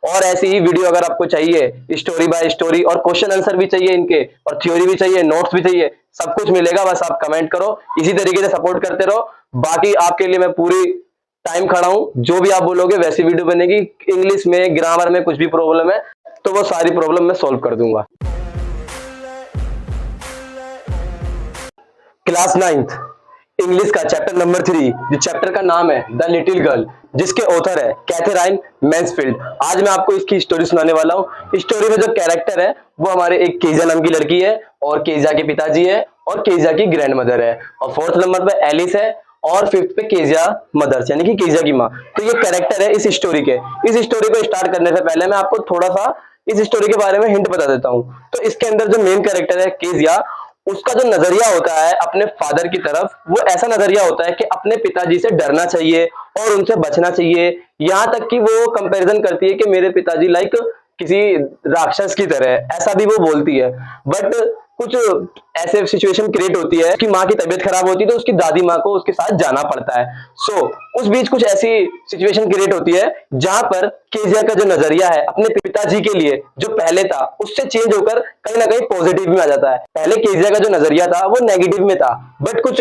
और ऐसी ही वीडियो अगर आपको चाहिए स्टोरी बाय स्टोरी, और क्वेश्चन आंसर भी चाहिए इनके, और थ्योरी भी चाहिए, नोट्स भी चाहिए, सब कुछ मिलेगा। बस आप कमेंट करो, इसी तरीके से सपोर्ट करते रहो। बाकी आपके लिए मैं पूरी टाइम खड़ा हूं, जो भी आप बोलोगे वैसी वीडियो बनेगी। इंग्लिश में, ग्रामर में कुछ भी प्रॉब्लम है तो वो सारी प्रॉब्लम मैं सॉल्व कर दूंगा। क्लास 9th इंग्लिश का चैप्टर नंबर 3, जो चैप्टर का नाम है द लिटिल गर्ल, जिसके ऑथर है कैथरीन मैन्सफील्ड। आज मैं आपको इसकी स्टोरी सुनाने वाला हूँ। स्टोरी में जो कैरेक्टर है वो हमारे एक केजा नाम की लड़की है, और केजा के पिताजी है, और केजा की ग्रैंड मदर है, और 4th नंबर पे एलिस है, और 5th पे केजा मदर्स यानी कि केजा की माँ। तो ये कैरेक्टर है इस स्टोरी के। इस स्टोरी को स्टार्ट करने से पहले मैं आपको थोड़ा सा इस स्टोरी के बारे में हिंट बता देता हूँ। तो इसके अंदर जो मेन कैरेक्टर है केजिया, उसका जो नजरिया होता है अपने फादर की तरफ, वो ऐसा नजरिया होता है कि अपने पिताजी से डरना चाहिए और उनसे बचना चाहिए। यहां तक कि वो कंपैरिजन करती है कि मेरे पिताजी लाइक किसी राक्षस की तरह है, ऐसा भी वो बोलती है। बट कुछ ऐसे सिचुएशन क्रिएट होती है कि माँ की तबीयत खराब होती है तो उसकी दादी माँ को उसके साथ जाना पड़ता है। उस बीच कुछ ऐसी सिचुएशन क्रिएट होती है जहां पर केजिया का जो नजरिया है अपने पिताजी के लिए, जो पहले था उससे चेंज होकर कहीं ना कहीं पॉजिटिव में आ जाता है। पहले केजिया का जो नजरिया था वो नेगेटिव में था, बट कुछ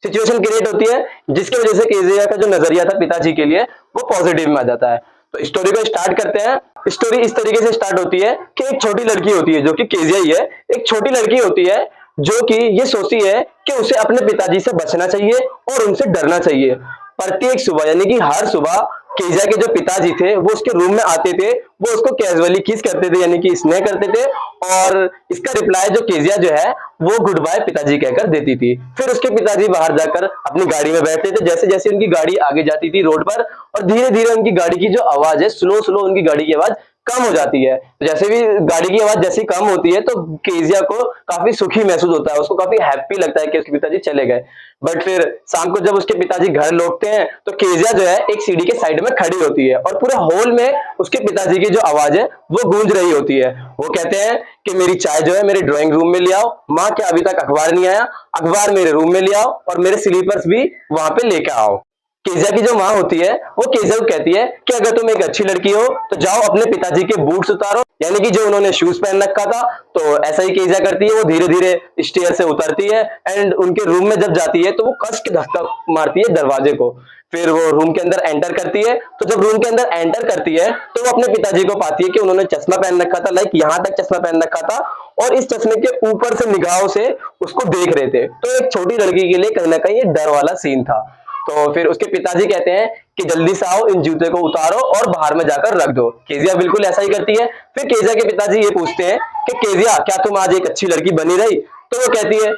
सिचुएशन क्रिएट होती है जिसकी वजह से केजिया का जो नजरिया था पिताजी के लिए वो पॉजिटिव में आ जाता है। तो स्टोरी को स्टार्ट करते हैं। स्टोरी इस तरीके से स्टार्ट होती है कि एक छोटी लड़की होती है जो कि केजिया ही है। एक छोटी लड़की होती है जो कि ये सोचती है कि उसे अपने पिताजी से बचना चाहिए और उनसे डरना चाहिए। प्रत्येक सुबह यानी कि हर सुबह केजिया के जो पिताजी थे वो उसके रूम में आते थे, वो उसको कैजुअली किस करते थे यानी कि स्नेह करते थे, और इसका रिप्लाई जो केजिया जो है वो गुड बाय पिताजी कहकर देती थी। फिर उसके पिताजी बाहर जाकर अपनी गाड़ी में बैठते थे। जैसे जैसे उनकी गाड़ी आगे जाती थी रोड पर, और धीरे धीरे उनकी गाड़ी की जो आवाज है, स्लो स्लो उनकी गाड़ी की आवाज कम हो जाती है। तो जैसे भी गाड़ी की आवाज जैसे कम होती है तो केजिया को काफी सुखी महसूस होता है, उसको काफी हैप्पी लगता है कि उसके पिताजी चले गए। बट फिर शाम को जब उसके पिताजी घर लौटते हैं तो केजिया जो है एक सीढ़ी के साइड में खड़ी होती है, और पूरे हॉल में उसके पिताजी की जो आवाज है वो गूंज रही होती है। वो कहते हैं कि मेरी चाय जो है मेरे ड्राइंग रूम में ले आओ, माँ क्या अभी तक अखबार नहीं आया, अखबार मेरे रूम में ले आओ, और मेरे स्लीपर्स भी वहां पे लेकर आओ। केजिया की जो माँ होती है वो केजिया को कहती है कि अगर तुम एक अच्छी लड़की हो तो जाओ अपने पिताजी के बूट्स उतारो, यानी कि जो उन्होंने शूज पहन रखा था। तो ऐसा ही केजिया करती है, वो धीरे धीरे स्टेयर से उतरती है एंड उनके रूम में जब जाती है तो वो कस के धक्का मारती है दरवाजे को। फिर वो रूम के अंदर एंटर करती है। तो जब रूम के अंदर एंटर करती है तो वो अपने पिताजी को पाती है कि उन्होंने चश्मा पहन रखा था, लाइक यहाँ तक चश्मा पहन रखा था, और इस चश्मे के ऊपर से निगाहों से उसको देख रहे थे। तो एक छोटी लड़की के लिए कहीं ना कहीं ये डर वाला सीन था। तो फिर उसके पिताजी कहते हैं कि जल्दी से आओ, इन जूते को उतारो और बाहर में जाकर रख दो। केजिया बिल्कुल ऐसा ही करती है। फिर केजिया के पिताजी ये पूछते हैं कि केजिया क्या तुम आज एक अच्छी लड़की बनी रही? तो वो कहती है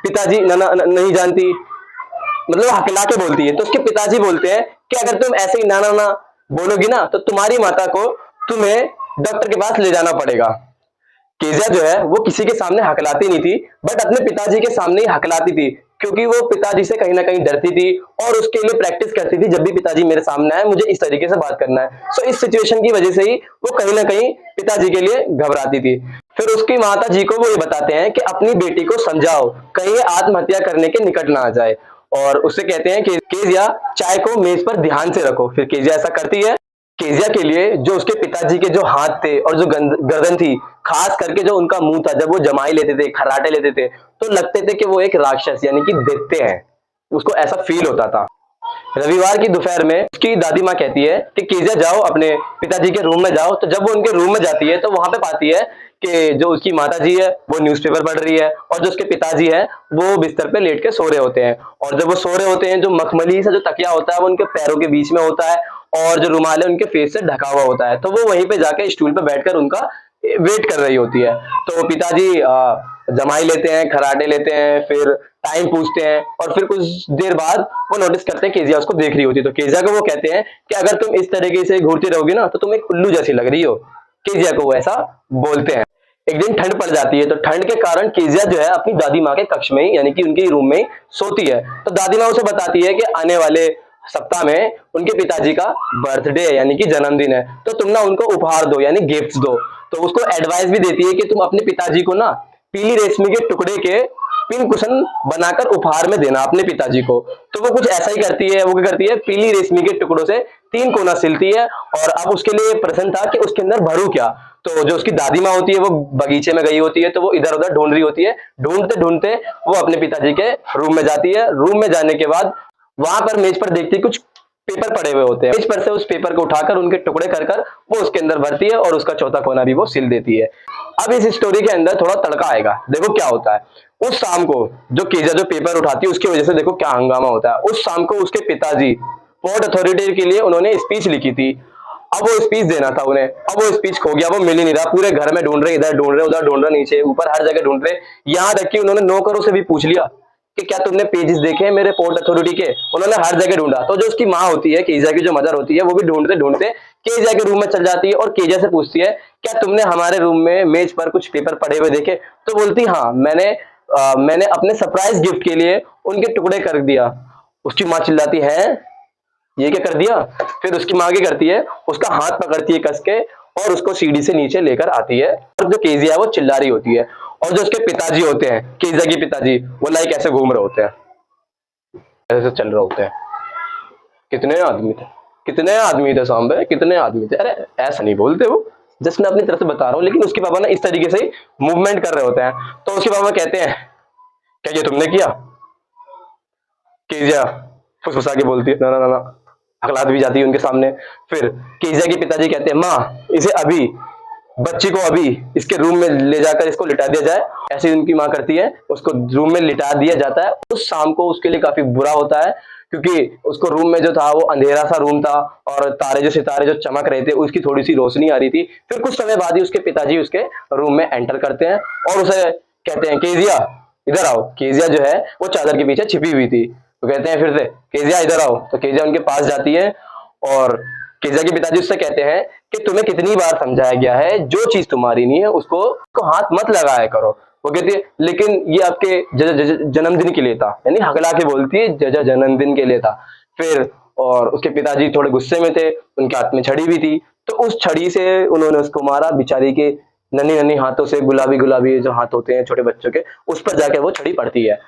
पिताजी नहीं जानती, मतलब हकला के बोलती है। तो उसके पिताजी बोलते हैं कि अगर तुम ऐसे ही ना बोलोगी ना तो तुम्हारी माता को तुम्हें डॉक्टर के पास ले जाना पड़ेगा। केजिया जो है वो किसी के सामने हकलाती नहीं थी, बट अपने पिताजी के सामने ही हकलाती थी, क्योंकि वो पिताजी से कहीं ना कहीं डरती थी और उसके लिए प्रैक्टिस करती थी। जब भी पिताजी मेरे सामने आए मुझे इस तरीके से बात करना है। सो इस सिचुएशन की वजह से ही वो कहीं ना कहीं पिताजी के लिए घबराती थी। फिर उसकी माता जी को वो ये बताते हैं कि अपनी बेटी को समझाओ कहीं ये आत्महत्या करने के निकट ना आ जाए, और उससे कहते हैं कि केजिया चाय को मेज पर ध्यान से रखो। फिर केजिया ऐसा करती है। केजिया के लिए जो उसके पिताजी के जो हाथ थे और जो गर्दन थी, खास करके जो उनका मुंह था, जब वो जमाई लेते थे, खराटे लेते थे, तो लगते थे कि वो एक राक्षस यानी कि दैत्य हैं। उसको ऐसा फील होता था। रविवार की दोपहर में उसकी दादी माँ कहती है कि केजिया जाओ अपने पिताजी के रूम में जाओ। तो जब वो उनके रूम में जाती है तो वहां पे पाती है कि जो उसकी माता जी है वो न्यूज़पेपर पढ़ रही है, और जो उसके पिताजी है वो बिस्तर पे लेट के सो रहे होते हैं। और जब वो सो रहे होते हैं, जो मखमली सा जो तकिया होता है वो उनके पैरों के बीच में होता है, और जो रुमाल है उनके फेस से ढका हुआ होता है। तो वो वहीं पे जाके स्टूल पे बैठकर उनका वेट कर रही होती है। तो पिताजी जमाई लेते हैं, खराटे लेते हैं, फिर टाइम पूछते हैं, और फिर कुछ देर बाद वो नोटिस करते हैं केजिया उसको देख रही होती है। तो केजिया को वो कहते हैं कि अगर तुम इस तरीके से घूरती रहोगी ना तो तुम एक उल्लू जैसी लग रही हो। केजिया को वो ऐसा बोलते हैं। एक दिन ठंड पड़ जाती है, तो ठंड के कारण केजिया जो है अपनी दादी माँ के कक्ष में ही यानी कि उनके रूम में ही सोती है। तो दादी माँ उसे बताती है कि आने वाले सप्ताह में उनके पिताजी का बर्थडे है यानी कि जन्मदिन है, तो तुम ना उनको उपहार दो यानी गिफ्ट्स दो। तो उसको एडवाइस भी देती है कि तुम अपने पिताजी को ना पीली रेशमी के टुकड़े के पिन कुशन बनाकर उपहार में देना अपने पिताजी को। तो वो कुछ ऐसा ही करती है। वो क्या करती है, पीली रेशमी के टुकड़ों से 3 कोना सिलती है और अब उसके लिए प्रश्न था कि उसके अंदर भरूं क्या। तो जो उसकी दादी माँ होती है वो बगीचे में गई होती है, तो वो इधर उधर ढूंढ रही होती है। ढूंढते ढूंढते वो अपने पिताजी के रूम में जाती है। रूम में जाने के बाद वहां पर मेज पर देखती है कुछ पेपर पड़े हुए होते हैं। मेज पर से उस पेपर को उठाकर उनके टुकड़े कर कर वो उसके अंदर भरती है और उसका चौथा कोना भी वो सिल देती है। अब इस स्टोरी के अंदर थोड़ा तड़का आएगा, देखो क्या होता है। उस शाम को जो केजा जो पेपर उठाती है उसकी वजह से देखो क्या हंगामा होता है। उस शाम को उसके पिताजी पोर्ट अथॉरिटी के लिए उन्होंने स्पीच लिखी थी। अब वो स्पीच देना था उन्हें। अब वो स्पीच खो गया, वो मिल ही नहीं रहा। पूरे घर में ढूंढ रहे, इधर ढूंढ रहे, उधर ढूंढ रहे, नीचे ऊपर हर जगह ढूंढ रहे। यहाँ तक कि उन्होंने नौकरों से भी पूछ लिया कि क्या तुमने पेजेस देखे हैं मेरे पोर्ट अथॉरिटी के। उन्होंने हर जगह ढूंढा। तो जो उसकी माँ होती है, केजा की जो मदर होती है, वो भी ढूंढते ढूंढते केजा के रूम में चल जाती है और केजा से पूछती है क्या तुमने हमारे रूम में मेज पर कुछ पेपर पड़े हुए देखे। तो बोलती हाँ, मैंने अपने सरप्राइज गिफ्ट के लिए उनके टुकड़े कर दिया। उसकी माँ चिल्लाती है ये क्या कर दिया। फिर उसकी माँ क्या करती है, उसका हाथ पकड़ती है कस के और उसको सीढ़ी से नीचे लेकर आती है। और जो केजिया है वो चिल्ला रही होती है। और जो उसके पिताजी होते हैं, केजिया के पिताजी, वो लाइक ऐसे घूम रहे होते हैं, ऐसे चल रहे होते हैं। कितने आदमी थे सांबे, कितने आदमी थे। अरे ऐसा नहीं बोलते वो, जस्ट मैं अपनी तरफ से बता रहा हूँ। लेकिन उसके पापा ना इस तरीके से मूवमेंट कर रहे होते हैं। तो उसके पापा कहते हैं क्या ये तुमने किया। केजिया फुसफुसा के बोलती है ना ना ना ना, हकलात भी जाती है उनके सामने। फिर केजिया के पिताजी कहते हैं माँ, इसे अभी बच्ची को अभी इसके रूम में ले जाकर इसको लिटा दिया जाए। ऐसे ही उनकी माँ करती है, उसको रूम में लिटा दिया जाता है। उस शाम को उसके लिए काफी बुरा होता है क्योंकि उसको रूम में जो था वो अंधेरा सा रूम था और सितारे जो चमक रहे थे उसकी थोड़ी सी रोशनी आ रही थी। फिर कुछ समय बाद ही उसके पिताजी उसके रूम में एंटर करते हैं और उसे कहते हैं केजिया इधर आओ। केजिया जो है वो चादर के पीछे छिपी हुई थी। तो कहते हैं फिर से केजिया इधर आओ। तो केजिया उनके पास जाती है और केजिया के पिताजी उससे कहते हैं कि तुम्हें कितनी बार समझाया गया है, जो चीज तुम्हारी नहीं है उसको हाथ मत लगाया करो। वो कहती है लेकिन ये आपके जन्मदिन के लिए था, यानी हकला के बोलती है जजा जन्मदिन के लिए था। फिर और उसके पिताजी थोड़े गुस्से में थे, उनके हाथ में छड़ी भी थी। तो उस छड़ी से उन्होंने उसको मारा। बेचारी के नन्ही नन्ही हाथों से, गुलाबी गुलाबी जो हाथ होते हैं छोटे बच्चों के, उस पर जाके वो छड़ी पड़ती है।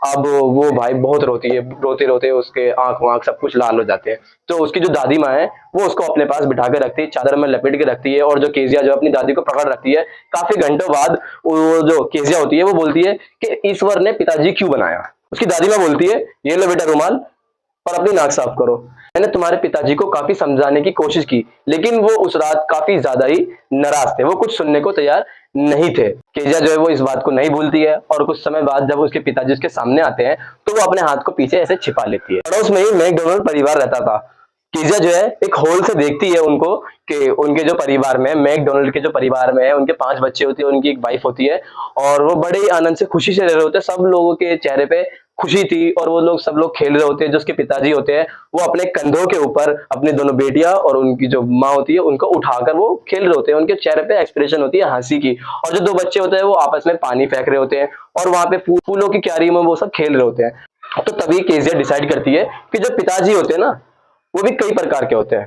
अब वो भाई बहुत रोती है, रोते रोते उसके आंख वाँख सब कुछ लाल हो जाते हैं। तो उसकी जो दादी माँ है वो उसको अपने पास बिठा के रखती है, चादर में लपेट के रखती है। और जो केजिया जो अपनी दादी को पकड़ रखती है, काफी घंटों बाद वो जो केजिया होती है वो बोलती है कि ईश्वर ने पिताजी क्यों बनाया। उसकी दादी माँ बोलती है ये लो बेटा रुमाल और अपनी नाक साफ करो। मैंने तुम्हारे पिताजी को काफी समझाने की कोशिश की लेकिन वो उस रात काफी ज्यादा ही नाराज थे, वो कुछ सुनने को तैयार नहीं थे। केजिया जो है वो इस बात को नहीं भूलती है और कुछ समय बाद जब उसके पिताजी उसके सामने आते हैं तो वो अपने हाथ को पीछे ऐसे छिपा लेती है। पड़ोस में ही मैकडोनल्ड परिवार रहता था। केजिया जो है एक होल से देखती है उनको कि उनके जो परिवार में, मैकडोनल्ड के जो परिवार में है, उनके 5 बच्चे होते हैं, उनकी एक वाइफ होती है और वो बड़े ही आनंद से खुशी से रह रहे होते हैं। सब लोगों के चेहरे पे खुशी थी और वो लोग सब लोग खेल रहे होते हैं। जो उसके पिताजी होते हैं वो अपने कंधों के ऊपर अपनी दोनों बेटियां और उनकी जो माँ होती है उनको उठाकर वो खेल रहे होते हैं। उनके चेहरे पे एक्सप्रेशन होती है हंसी की। और जो 2 बच्चे होते हैं वो आपस में पानी फेंक रहे होते हैं और वहां पे फूलों की क्यारी में वो सब खेल रहे होते हैं। तो तभी केजिया डिसाइड करती है कि जो पिताजी होते हैं ना वो भी कई प्रकार के होते हैं।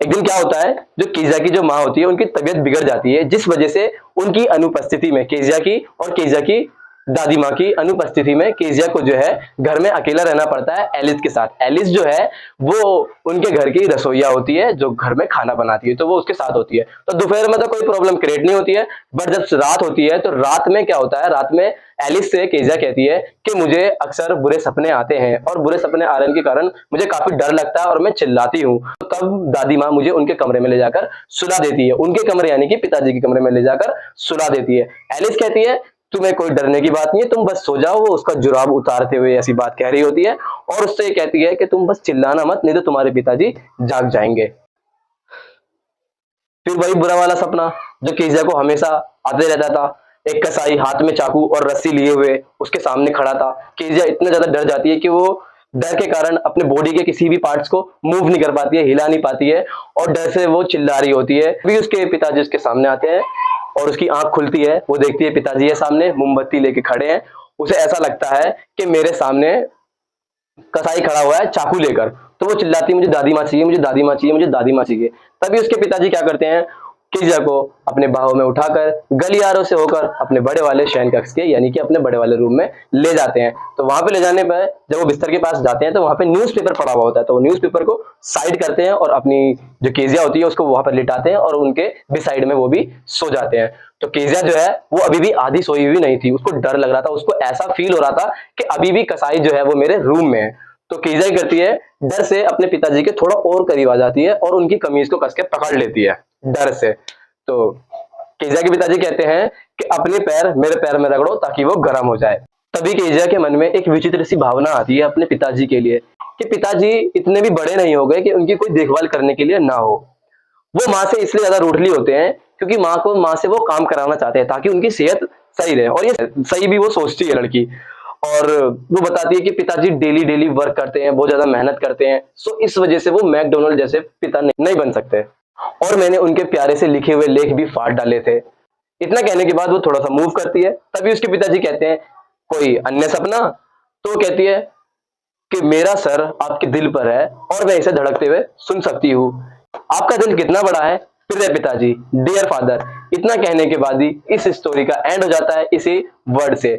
एक दिन क्या होता है, जो केजिया की जो माँ होती है उनकी तबीयत बिगड़ जाती है, जिस वजह से उनकी अनुपस्थिति में केजिया की और केजिया की दादी माँ की अनुपस्थिति में केजिया को जो है घर में अकेला रहना पड़ता है एलिस के साथ। एलिस जो है वो उनके घर की रसोइया होती है जो घर में खाना बनाती है, तो वो उसके साथ होती है। तो दोपहर में तो कोई प्रॉब्लम क्रिएट नहीं होती है, बट जब रात होती है तो रात में क्या होता है, रात में एलिस से केजिया कहती है कि मुझे अक्सर बुरे सपने आते हैं और बुरे सपने आने के कारण मुझे काफी डर लगता है और मैं चिल्लाती हूँ। तो तब दादी माँ मुझे उनके कमरे में ले जाकर सुला देती है, उनके कमरे यानी कि पिताजी के कमरे में ले जाकर सुला देती है। एलिस कहती है तुम्हें कोई डरने की बात नहीं है, तुम बस सो जाओ। वो उसका जुराब उतारते हुए ऐसी बात कह रही होती है और उससे कहती है कि तुम बस चिल्लाना मत, नहीं तो तुम्हारे पिताजी जाग जाएंगे। फिर वही बुरा वाला सपना जो केजिया को हमेशा आते रहता था। एक कसाई हाथ में चाकू और रस्सी लिए हुए उसके सामने खड़ा था। केजिया इतना ज्यादा डर जाती है कि वो डर के कारण अपने बॉडी के किसी भी पार्ट्स को मूव नहीं कर पाती है, हिला नहीं पाती है और डर से वो चिल्ला रही होती है। भी उसके पिताजी उसके सामने आते हैं और उसकी आंख खुलती है, वो देखती है पिताजी है सामने, मोमबत्ती लेके खड़े हैं। उसे ऐसा लगता है कि मेरे सामने कसाई खड़ा हुआ है चाकू लेकर। तो वो चिल्लाती है मुझे दादी माँ चाहिए, मुझे दादी माँ चाहिए, मुझे दादी माँ चाहिए। तभी उसके पिताजी क्या करते हैं, केजिया को अपने बाहों में उठाकर गलियारों से होकर अपने बड़े वाले शयन कक्ष के यानी कि अपने बड़े वाले रूम में ले जाते हैं। तो वहां पे ले जाने पर जब वो बिस्तर के पास जाते हैं तो वहां पे न्यूज़पेपर पड़ा हुआ होता है, तो वो न्यूज़पेपर को साइड करते हैं और अपनी जो केजिया होती है उसको वहां पर लिटाते हैं और उनके बिसाइड में वो भी सो जाते हैं। तो केजिया जो है वो अभी भी आधी सोई हुई नहीं थी, उसको डर लग रहा था, उसको ऐसा फील हो रहा था कि अभी भी कसाई जो है वो मेरे रूम में है। तो केजिया करती है, डर से अपने पिताजी के थोड़ा और करीब आ जाती है और उनकी कमीज को कस के पकड़ लेती है डर से। तो केजिया के पिताजी कहते हैं कि अपने पैर मेरे पैर में रगड़ो ताकि वो गर्म हो जाए। तभी केजिया के मन में एक विचित्र सी भावना आती है अपने पिताजी के लिए कि पिताजी इतने भी बड़े नहीं हो गए कि उनकी कोई देखभाल करने के लिए ना हो। वो माँ से इसलिए ज्यादा रूठली होते हैं क्योंकि माँ से वो काम कराना चाहते हैं ताकि उनकी सेहत सही रहे, और ये सही भी वो सोचती है लड़की। और वो बताती है कि पिताजी डेली डेली वर्क करते हैं, बहुत ज्यादा मेहनत करते हैं, सो इस वजह से वो मैकडोनल्ड जैसे पिता नहीं बन सकते, और मैंने उनके प्यारे से लिखे हुए लेख भी फाड़ डाले थे। इतना कहने के बाद वो थोड़ा सा मूव करती है। तभी उसके पिताजी कहते हैं कोई अन्य सपना? तो वो कहती है कि मेरा सर आपके दिल पर है और मैं इसे धड़कते हुए सुन सकती हूँ। आपका दिल कितना बड़ा है? प्रिय पिताजी, डियर फादर। इतना कहने के बाद ही इस स्टोरी का एंड हो जाता है इसी वर्ड से।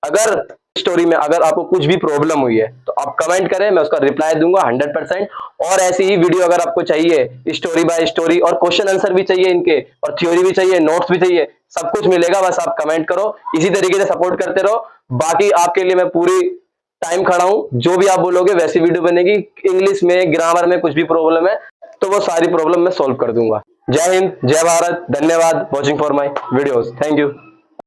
अगर स्टोरी में अगर आपको कुछ भी प्रॉब्लम हुई है तो आप कमेंट करें, मैं उसका रिप्लाई दूंगा 100%। और ऐसी ही वीडियो अगर आपको चाहिए स्टोरी बाय स्टोरी, और क्वेश्चन आंसर भी चाहिए इनके, और थ्योरी भी चाहिए, नोट्स भी चाहिए, सब कुछ मिलेगा। बस आप कमेंट करो, इसी तरीके से सपोर्ट करते रहो। बाकी आपके लिए मैं पूरी टाइम खड़ा हूं, जो भी आप बोलोगे वैसी वीडियो बनेगी। इंग्लिश में, ग्रामर में कुछ भी प्रॉब्लम है तो वो सारी प्रॉब्लम मैं सॉल्व कर दूंगा। जय हिंद, जय भारत, धन्यवाद watching for my videos, thank you.